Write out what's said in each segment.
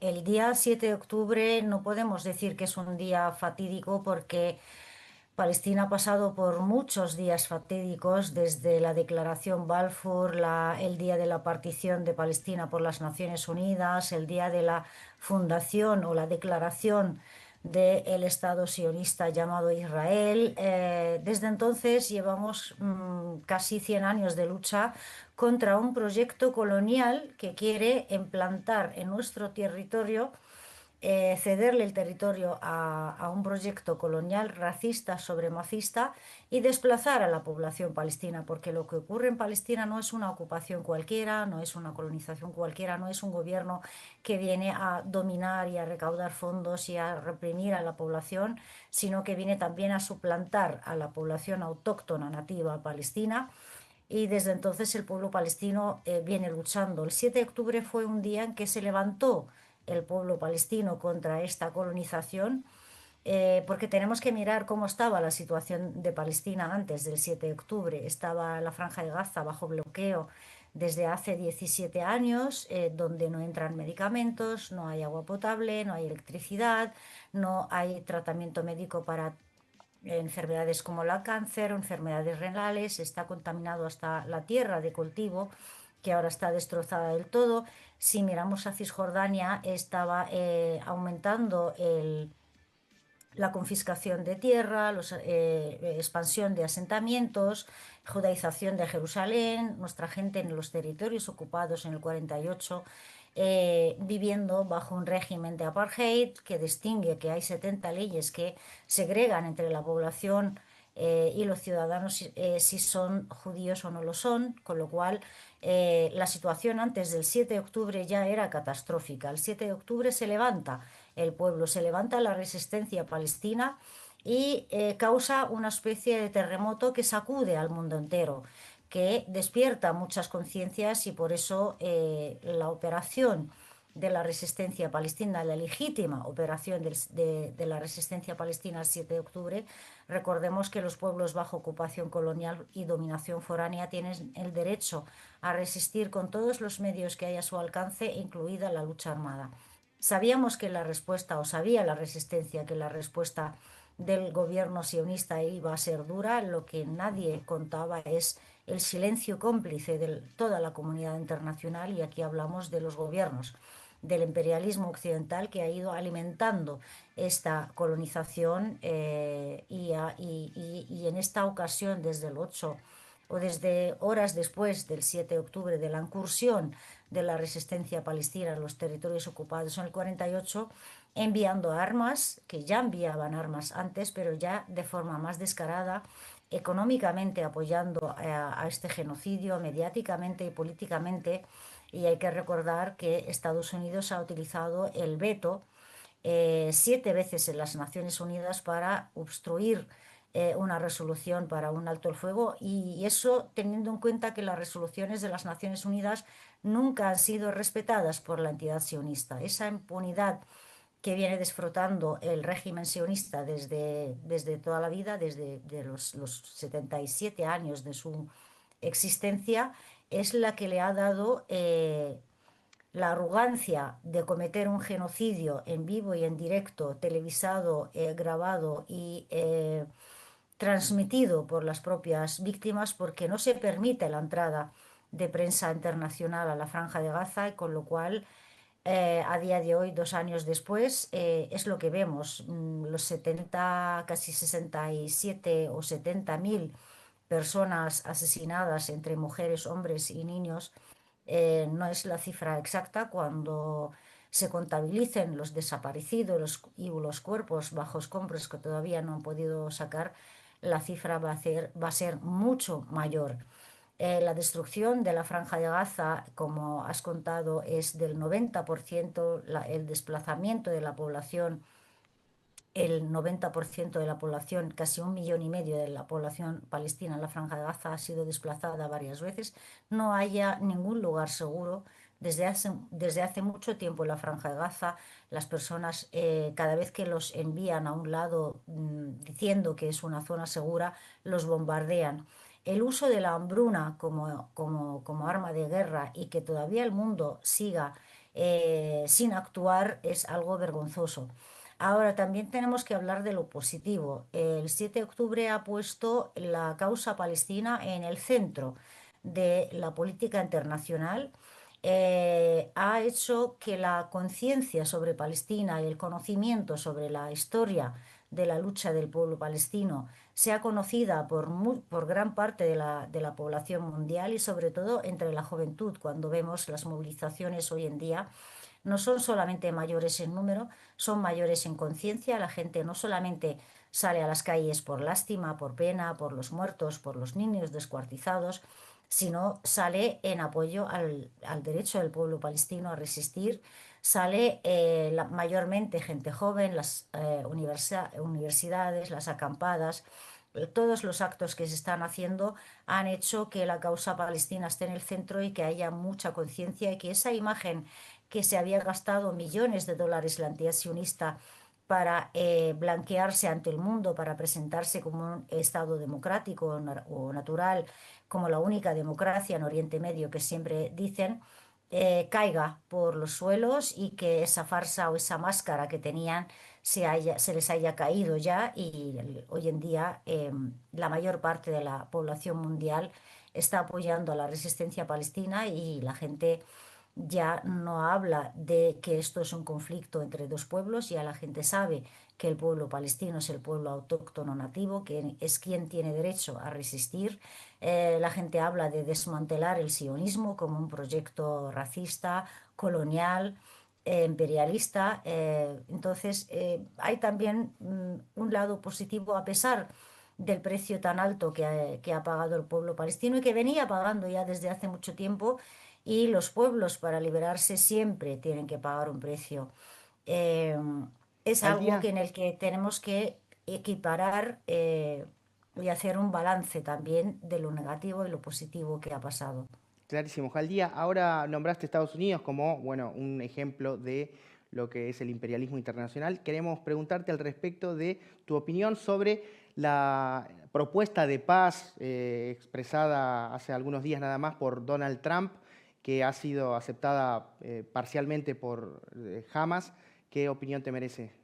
El día 7 de octubre no podemos decir que es un día fatídico porque Palestina ha pasado por muchos días fatídicos, desde la declaración Balfour, el día de la partición de Palestina por las Naciones Unidas, el día de la fundación o la declaración del Estado sionista llamado Israel. Desde entonces llevamos casi 100 años de lucha contra un proyecto colonial que quiere implantar en nuestro territorio, cederle el territorio a un proyecto colonial racista, supremacista, y desplazar a la población palestina, porque lo que ocurre en Palestina no es una ocupación cualquiera, no es una colonización cualquiera, no es un gobierno que viene a dominar y a recaudar fondos y a reprimir a la población, sino que viene también a suplantar a la población autóctona nativa palestina. Y desde entonces el pueblo palestino viene luchando. El 7 de octubre fue un día en que se levantó el pueblo palestino contra esta colonización, porque tenemos que mirar cómo estaba la situación de Palestina antes del 7 de octubre. Estaba la Franja de Gaza bajo bloqueo desde hace 17 años, donde no entran medicamentos, no hay agua potable, no hay electricidad, no hay tratamiento médico para enfermedades como la cáncer o enfermedades renales. Está contaminado hasta la tierra de cultivo, que ahora está destrozada del todo. Si miramos a Cisjordania, estaba aumentando la confiscación de tierra, expansión de asentamientos, judaización de Jerusalén, nuestra gente en los territorios ocupados en el 48, viviendo bajo un régimen de apartheid que distingue, que hay 70 leyes que segregan entre la población y los ciudadanos, si son judíos o no lo son, con lo cual la situación antes del 7 de octubre ya era catastrófica. El 7 de octubre se levanta el pueblo, se levanta la resistencia palestina y causa una especie de terremoto que sacude al mundo entero, que despierta muchas conciencias, y por eso la operación de la resistencia palestina, la legítima operación de la resistencia palestina el 7 de octubre. Recordemos que los pueblos bajo ocupación colonial y dominación foránea tienen el derecho a resistir con todos los medios que hay a su alcance, incluida la lucha armada. Sabíamos que la respuesta, o sabía la resistencia, que la respuesta del gobierno sionista iba a ser dura. Lo que nadie contaba es el silencio cómplice de toda la comunidad internacional, y aquí hablamos de los gobiernos del imperialismo occidental, que ha ido alimentando esta colonización, y en esta ocasión, desde el 8 o desde horas después del 7 de octubre, de la incursión de la resistencia palestina en los territorios ocupados en el 48, enviando armas, que ya enviaban armas antes, pero ya de forma más descarada, económicamente apoyando a este genocidio, mediáticamente y políticamente. Y hay que recordar que Estados Unidos ha utilizado el veto 7 veces en las Naciones Unidas para obstruir una resolución para un alto el fuego, y eso teniendo en cuenta que las resoluciones de las Naciones Unidas nunca han sido respetadas por la entidad sionista. Esa impunidad que viene desfrutando el régimen sionista desde toda la vida, desde los 77 años de su existencia, es la que le ha dado la arrogancia de cometer un genocidio en vivo y en directo, televisado, grabado y transmitido por las propias víctimas, porque no se permite la entrada de prensa internacional a la Franja de Gaza, y con lo cual a día de hoy, 2 años después, es lo que vemos. Los 70, casi 67 o 70.000 personas asesinadas entre mujeres, hombres y niños. No es la cifra exacta. Cuando se contabilicen los desaparecidos y los cuerpos bajo escombros que todavía no han podido sacar, la cifra va a ser mucho mayor. La destrucción de la Franja de Gaza, como has contado, es del 90%. El desplazamiento de la población, el 90% de la población, casi 1,5 millones de la población palestina en la Franja de Gaza, ha sido desplazada varias veces. No haya ningún lugar seguro. Desde hace mucho tiempo en la Franja de Gaza, las personas, cada vez que los envían a un lado diciendo que es una zona segura, los bombardean. El uso de la hambruna como arma de guerra, y que todavía el mundo siga sin actuar es algo vergonzoso. Ahora, también tenemos que hablar de lo positivo. El 7 de octubre ha puesto la causa palestina en el centro de la política internacional. Ha hecho que la conciencia sobre Palestina y el conocimiento sobre la historia de la lucha del pueblo palestino sea conocida por gran parte de la población mundial y sobre todo entre la juventud, cuando vemos las movilizaciones hoy en día no son solamente mayores en número, son mayores en conciencia. La gente no solamente sale a las calles por lástima, por pena, por los muertos, por los niños descuartizados, sino sale en apoyo al derecho del pueblo palestino a resistir. Sale mayormente gente joven, las universidades, las acampadas. Todos los actos que se están haciendo han hecho que la causa palestina esté en el centro y que haya mucha conciencia y que esa imagen que se había gastado millones de dólares la entidad sionista para blanquearse ante el mundo, para presentarse como un Estado democrático o natural, como la única democracia en Oriente Medio que siempre dicen, caiga por los suelos y que esa farsa o esa máscara que tenían se les haya caído ya y hoy en día la mayor parte de la población mundial está apoyando a la resistencia palestina y la gente ya no habla de que esto es un conflicto entre dos pueblos, ya la gente sabe que el pueblo palestino es el pueblo autóctono nativo, que es quien tiene derecho a resistir. La gente habla de desmantelar el sionismo como un proyecto racista, colonial, imperialista. Entonces, hay también un lado positivo a pesar del precio tan alto que ha pagado el pueblo palestino y que venía pagando ya desde hace mucho tiempo y los pueblos para liberarse siempre tienen que pagar un precio. Eh, es Al algo día, en el que tenemos que equiparar y hacer un balance también de lo negativo y lo positivo que ha pasado. clarísimo. Al día, ahora nombraste Estados Unidos como, bueno, un ejemplo de lo que es el imperialismo internacional. Queremos preguntarte al respecto de tu opinión sobre la propuesta de paz expresada hace algunos días nada más por Donald Trump, que ha sido aceptada parcialmente por Hamas. ¿Qué opinión te merece?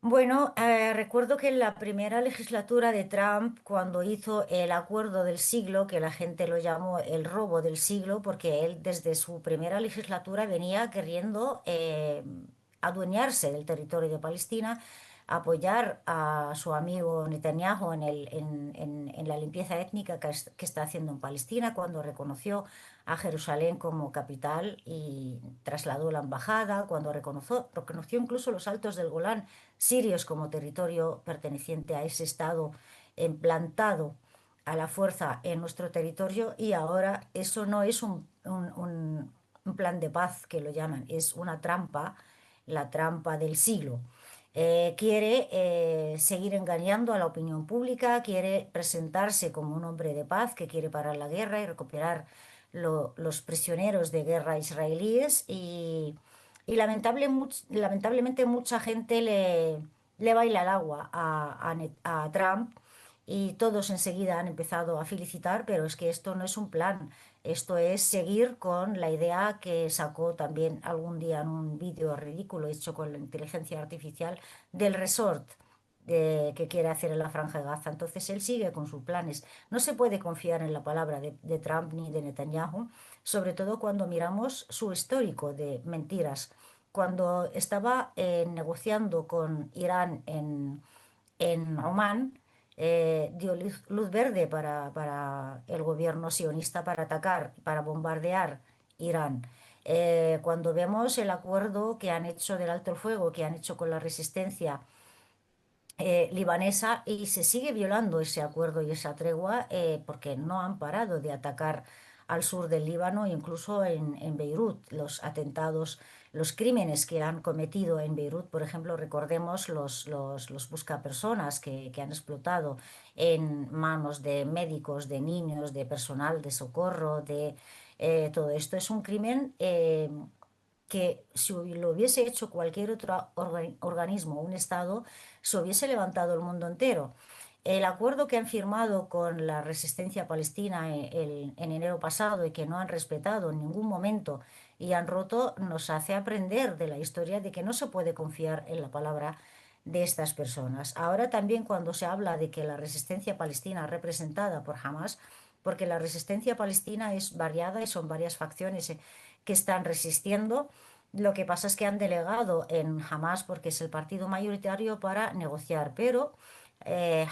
Bueno, recuerdo que en la primera legislatura de Trump, cuando hizo el acuerdo del siglo, que la gente lo llamó el robo del siglo, porque él desde su primera legislatura venía queriendo adueñarse del territorio de Palestina, apoyar a su amigo Netanyahu en la limpieza étnica que está haciendo en Palestina, cuando reconoció a Jerusalén como capital y trasladó la embajada, cuando reconoció incluso los Altos del Golán sirios como territorio perteneciente a ese Estado implantado a la fuerza en nuestro territorio y ahora eso no es un plan de paz que lo llaman, es una trampa, la trampa del siglo. Quiere seguir engañando a la opinión pública, quiere presentarse como un hombre de paz que quiere parar la guerra y recuperar los prisioneros de guerra israelíes y lamentablemente mucha gente le baila el agua a Trump y todos enseguida han empezado a felicitar, pero es que esto no es un plan, esto es seguir con la idea que sacó también algún día en un vídeo ridículo hecho con la inteligencia artificial del resort que quiere hacer en la Franja de Gaza. Entonces él sigue con sus planes. No se puede confiar en la palabra de Trump ni de Netanyahu, sobre todo cuando miramos su histórico de mentiras. Cuando estaba negociando con Irán en Omán, dio luz verde para el gobierno sionista para atacar, para bombardear Irán. Cuando vemos el acuerdo que han hecho del alto el fuego, que han hecho con la resistencia libanesa y se sigue violando ese acuerdo y esa tregua porque no han parado de atacar al sur del Líbano, incluso en Beirut, los atentados, los crímenes que han cometido en Beirut, por ejemplo, recordemos los buscapersonas que han explotado en manos de médicos, de niños, de personal de socorro, de todo esto. Es un crimen que si lo hubiese hecho cualquier otro organismo, un Estado, se hubiese levantado el mundo entero. El acuerdo que han firmado con la resistencia palestina en enero pasado y que no han respetado en ningún momento y han roto, nos hace aprender de la historia de que no se puede confiar en la palabra de estas personas. Ahora también cuando se habla de que la resistencia palestina representada por Hamas, porque la resistencia palestina es variada y son varias facciones que están resistiendo. Lo que pasa es que han delegado en Hamas, porque es el partido mayoritario, para negociar, pero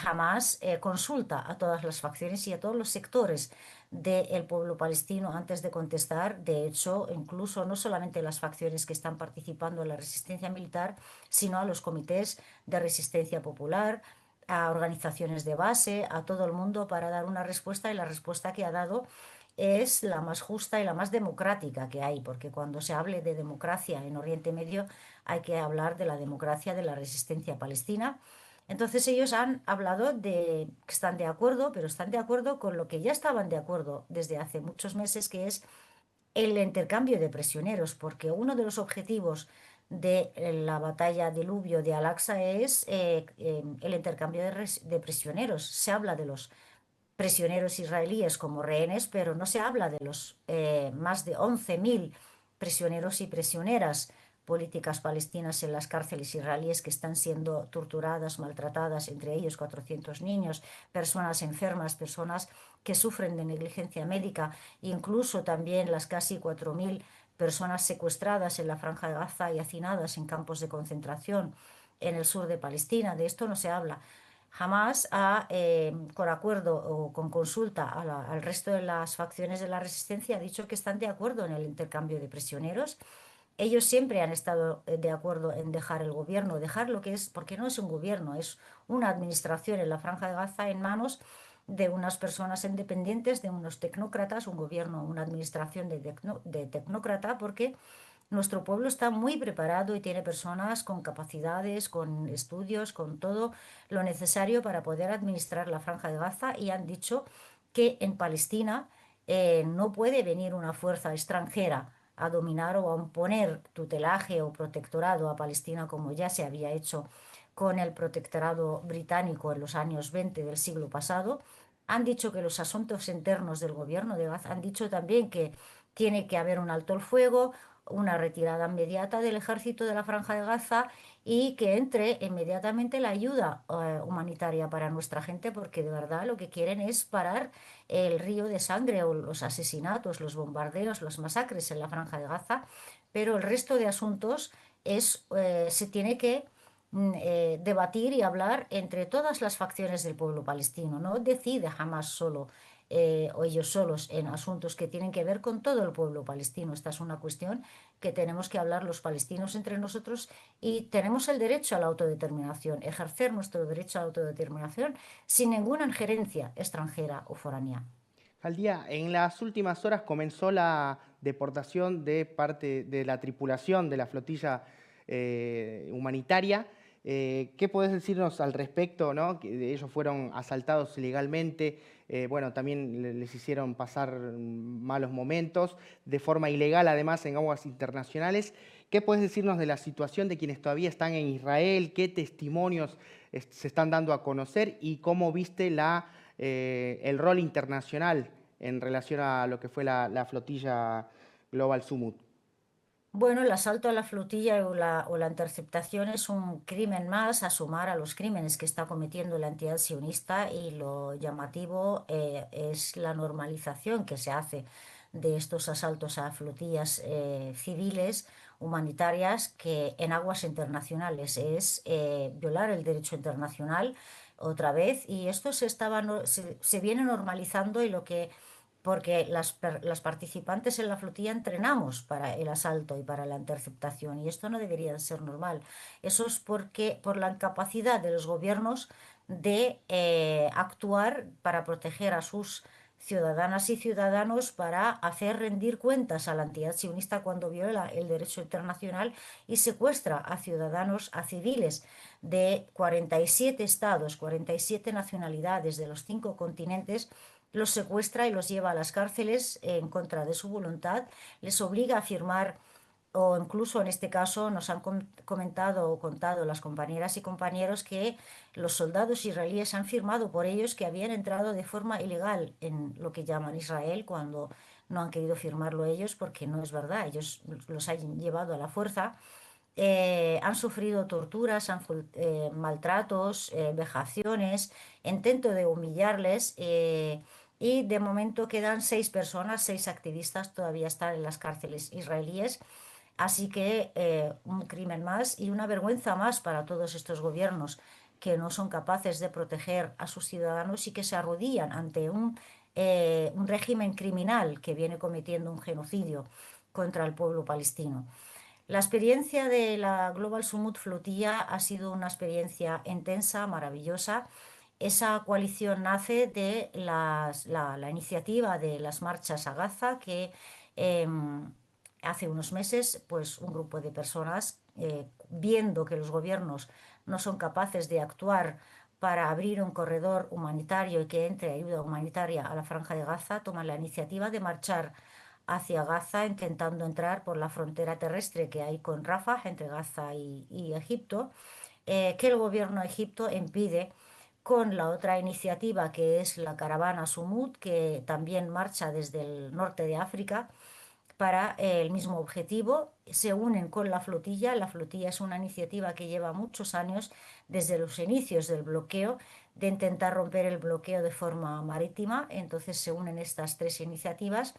Hamas consulta a todas las facciones y a todos los sectores del pueblo palestino antes de contestar. De hecho, incluso no solamente las facciones que están participando en la resistencia militar, sino a los comités de resistencia popular, a organizaciones de base, a todo el mundo para dar una respuesta, y la respuesta que ha dado es la más justa y la más democrática que hay, porque cuando se hable de democracia en Oriente Medio hay que hablar de la democracia de la resistencia palestina. Entonces ellos han hablado de que están de acuerdo, pero están de acuerdo con lo que ya estaban de acuerdo desde hace muchos meses, que es el intercambio de prisioneros, porque uno de los objetivos de la batalla diluvio de Al-Aqsa es el intercambio de prisioneros. Se habla de los prisioneros israelíes como rehenes, pero no se habla de los más de 11.000 prisioneros y prisioneras políticas palestinas en las cárceles israelíes que están siendo torturadas, maltratadas, entre ellos 400 niños, personas enfermas, personas que sufren de negligencia médica, incluso también las casi 4.000 personas secuestradas en la Franja de Gaza y hacinadas en campos de concentración en el sur de Palestina. De esto no se habla. Jamás ha, con acuerdo o con consulta al resto de las facciones de la resistencia, ha dicho que están de acuerdo en el intercambio de prisioneros. Ellos siempre han estado de acuerdo en dejar el gobierno, dejar lo que es, porque no es un gobierno, es una administración en la Franja de Gaza en manos de unas personas independientes, de unos tecnócratas, un gobierno, una administración de tecnócrata, porque nuestro pueblo está muy preparado y tiene personas con capacidades, con estudios, con todo lo necesario para poder administrar la Franja de Gaza, y han dicho que en Palestina no puede venir una fuerza extranjera a dominar o a imponer tutelaje o protectorado a Palestina, como ya se había hecho con el protectorado británico en los años 20 del siglo pasado. Han dicho que los asuntos internos del gobierno de Gaza, han dicho también que tiene que haber un alto el fuego, una retirada inmediata del ejército de la Franja de Gaza, y que entre inmediatamente la ayuda humanitaria para nuestra gente, porque de verdad lo que quieren es parar el río de sangre o los asesinatos, los bombardeos, las masacres en la Franja de Gaza, pero el resto de asuntos se tiene que debatir y hablar entre todas las facciones del pueblo palestino. No decide jamás solo o ellos solos en asuntos que tienen que ver con todo el pueblo palestino. Esta es una cuestión que tenemos que hablar los palestinos entre nosotros, y tenemos el derecho a la autodeterminación, ejercer nuestro derecho a la autodeterminación sin ninguna injerencia extranjera o foránea. Al día, en las últimas horas comenzó la deportación de parte de la tripulación de la flotilla humanitaria. ¿Qué podés decirnos al respecto, ¿no? Que ellos fueron asaltados ilegalmente, bueno, también les hicieron pasar malos momentos, de forma ilegal además en aguas internacionales. ¿Qué podés decirnos de la situación de quienes todavía están en Israel? ¿Qué testimonios se están dando a conocer y cómo viste el rol internacional en relación a lo que fue la flotilla Global Sumut? Bueno, el asalto a la flotilla o la interceptación es un crimen más a sumar a los crímenes que está cometiendo la entidad sionista, y lo llamativo es la normalización que se hace de estos asaltos a flotillas civiles, humanitarias, que en aguas internacionales es violar el derecho internacional otra vez, y esto se viene normalizando, y lo que porque las participantes en la flotilla entrenamos para el asalto y para la interceptación, y esto no debería de ser normal. Eso es por la incapacidad de los gobiernos de actuar para proteger a sus ciudadanas y ciudadanos, para hacer rendir cuentas a la entidad sionista cuando viola el derecho internacional y secuestra a ciudadanos, a civiles de 47 estados, 47 nacionalidades de los 5 continentes. Los secuestra y los lleva a las cárceles en contra de su voluntad, les obliga a firmar o incluso en este caso nos han comentado o contado las compañeras y compañeros que los soldados israelíes han firmado por ellos que habían entrado de forma ilegal en lo que llaman Israel cuando no han querido firmarlo ellos porque no es verdad, ellos los han llevado a la fuerza. Han sufrido torturas, maltratos, vejaciones, intento de humillarles, y de momento quedan 6 personas, 6 activistas todavía están en las cárceles israelíes. Así que un crimen más y una vergüenza más para todos estos gobiernos que no son capaces de proteger a sus ciudadanos y que se arrodillan ante un régimen criminal que viene cometiendo un genocidio contra el pueblo palestino. La experiencia de la Global Summit Flotilla ha sido una experiencia intensa, maravillosa. Esa coalición nace de la iniciativa de las marchas a Gaza, que hace unos meses, pues un grupo de personas, viendo que los gobiernos no son capaces de actuar para abrir un corredor humanitario y que entre ayuda humanitaria a la Franja de Gaza, toman la iniciativa de marchar hacia Gaza, intentando entrar por la frontera terrestre que hay con Rafah, entre Gaza y Egipto, que el gobierno de Egipto impide con la otra iniciativa que es la caravana Sumud, que también marcha desde el norte de África para el mismo objetivo. Se unen con la flotilla. La flotilla es una iniciativa que lleva muchos años, desde los inicios del bloqueo, de intentar romper el bloqueo de forma marítima. Entonces se unen estas 3 iniciativas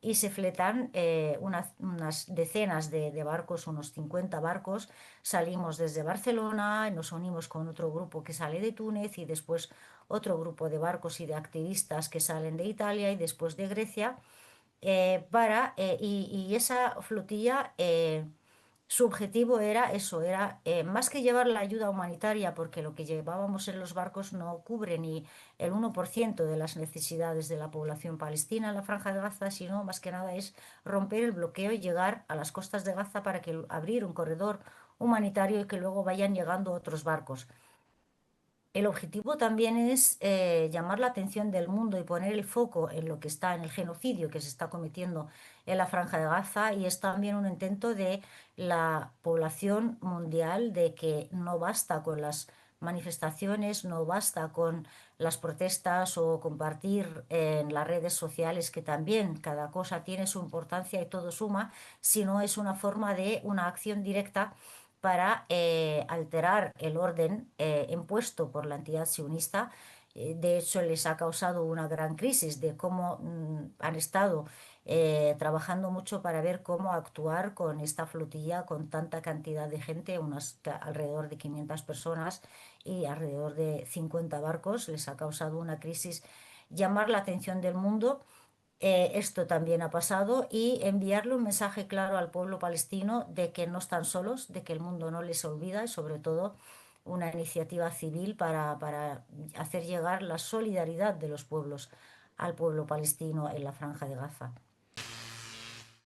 y se fletan unas decenas de barcos, unos 50 barcos. Salimos desde Barcelona, nos unimos con otro grupo que sale de Túnez y después otro grupo de barcos y de activistas que salen de Italia y después de Grecia. Y esa flotilla, su objetivo era eso, era más que llevar la ayuda humanitaria, porque lo que llevábamos en los barcos no cubre ni el 1% de las necesidades de la población palestina en la Franja de Gaza, sino más que nada es romper el bloqueo y llegar a las costas de Gaza para que abrir un corredor humanitario y que luego vayan llegando otros barcos. El objetivo también es llamar la atención del mundo y poner el foco en lo que está, en el genocidio que se está cometiendo en la Franja de Gaza, y es también un intento de la población mundial de que no basta con las manifestaciones, no basta con las protestas o compartir en las redes sociales, que también cada cosa tiene su importancia y todo suma, sino es una forma de una acción directa para alterar el orden impuesto por la entidad sionista. De hecho, les ha causado una gran crisis de cómo han estado trabajando mucho para ver cómo actuar con esta flotilla, con tanta cantidad de gente, alrededor de 500 personas y alrededor de 50 barcos. Les ha causado una crisis llamar la atención del mundo. Esto también ha pasado, y enviarle un mensaje claro al pueblo palestino de que no están solos, de que el mundo no les olvida, y sobre todo una iniciativa civil para hacer llegar la solidaridad de los pueblos al pueblo palestino en la Franja de Gaza.